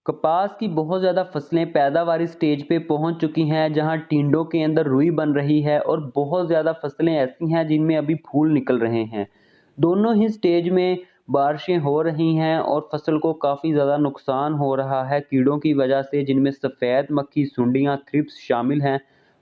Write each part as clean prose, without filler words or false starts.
कपास की बहुत ज़्यादा फसलें पैदावारी स्टेज पे पहुंच चुकी हैं, जहां टिंडों के अंदर रुई बन रही है और बहुत ज़्यादा फसलें ऐसी हैं जिनमें अभी फूल निकल रहे हैं। दोनों ही स्टेज में बारिशें हो रही हैं और फसल को काफ़ी ज़्यादा नुकसान हो रहा है कीड़ों की वजह से, जिनमें सफ़ेद मक्खी, सुंडियां, थ्रिप्स शामिल हैं,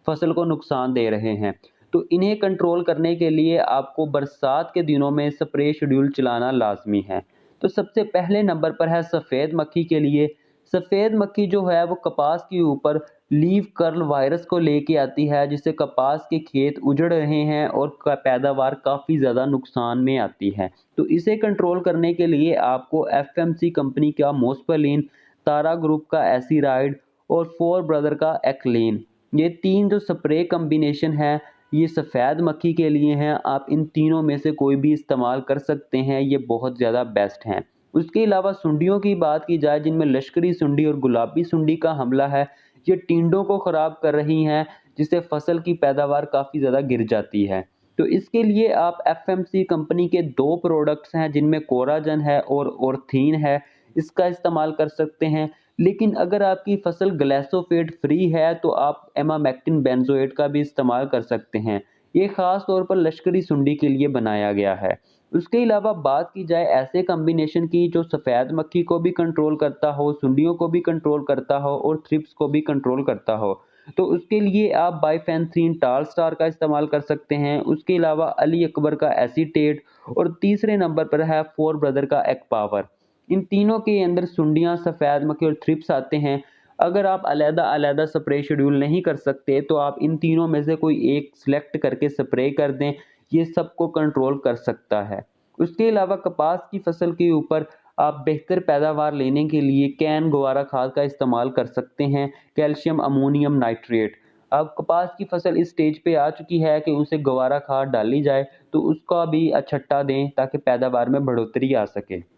फसल को नुकसान दे रहे हैं। तो इन्हें कंट्रोल करने के लिए आपको बरसात के दिनों में स्प्रे शेड्यूल चलाना लाजमी है। तो सबसे पहले नंबर पर है सफ़ेद मक्खी के लिए। सफ़ेद मक्खी जो है वो कपास के ऊपर लीफ कर्ल वायरस को लेके आती है, जिससे कपास के खेत उजड़ रहे हैं और पैदावार काफ़ी ज़्यादा नुकसान में आती है। तो इसे कंट्रोल करने के लिए आपको एफएमसी कंपनी का मोस्पलिन, तारा ग्रुप का एसीराइड और फोर ब्रदर का एक्लेन, ये तीन जो स्प्रे कम्बिनेशन है, ये सफ़ेद मक्खी के लिए हैं। आप इन तीनों में से कोई भी इस्तेमाल कर सकते हैं, ये बहुत ज़्यादा बेस्ट हैं। उसके अलावा सुंडियों की बात की जाए, जिनमें लश्करी सुंडी और गुलाबी सुंडी का हमला है, ये टिंडों को ख़राब कर रही हैं, जिससे फसल की पैदावार काफ़ी ज़्यादा गिर जाती है। तो इसके लिए आप एफएमसी कंपनी के दो प्रोडक्ट्स हैं, जिनमें कोराजन है और ऑर्थीन है, इसका इस्तेमाल कर सकते हैं। लेकिन अगर आपकी फसल ग्लाइफोसेट फ्री है तो आप एमामेक्टिन बेंजोएट का भी इस्तेमाल कर सकते हैं। ये ख़ास तौर पर लश्करी सुंडी के लिए बनाया गया है। उसके अलावा बात की जाए ऐसे कम्बिनेशन की जो सफ़ेद मक्खी को भी कंट्रोल करता हो, सुंडियों को भी कंट्रोल करता हो और थ्रिप्स को भी कंट्रोल करता हो, तो उसके लिए आप बाइफेंथ्रीन टाल स्टार का इस्तेमाल कर सकते हैं। उसके अलावा अली अकबर का एसीटेट और तीसरे नंबर पर है फोर ब्रदर का एक्पावर। इन तीनों के अंदर सुंडियां, सफ़ेद मक्खी और थ्रिप्स आते हैं। अगर आप अलग-अलग स्प्रे शेड्यूल नहीं कर सकते तो आप इन तीनों में से कोई एक सिलेक्ट करके स्प्रे कर दें, ये सबको कंट्रोल कर सकता है। उसके अलावा कपास की फसल के ऊपर आप बेहतर पैदावार लेने के लिए कैन गवारा खाद का इस्तेमाल कर सकते हैं, कैल्शियम अमोनियम नाइट्रेट। अब कपास की फसल इस स्टेज पे आ चुकी है कि उसे गवारा खाद डाली जाए, तो उसका भी छट्टा दें ताकि पैदावार में बढ़ोतरी आ सके।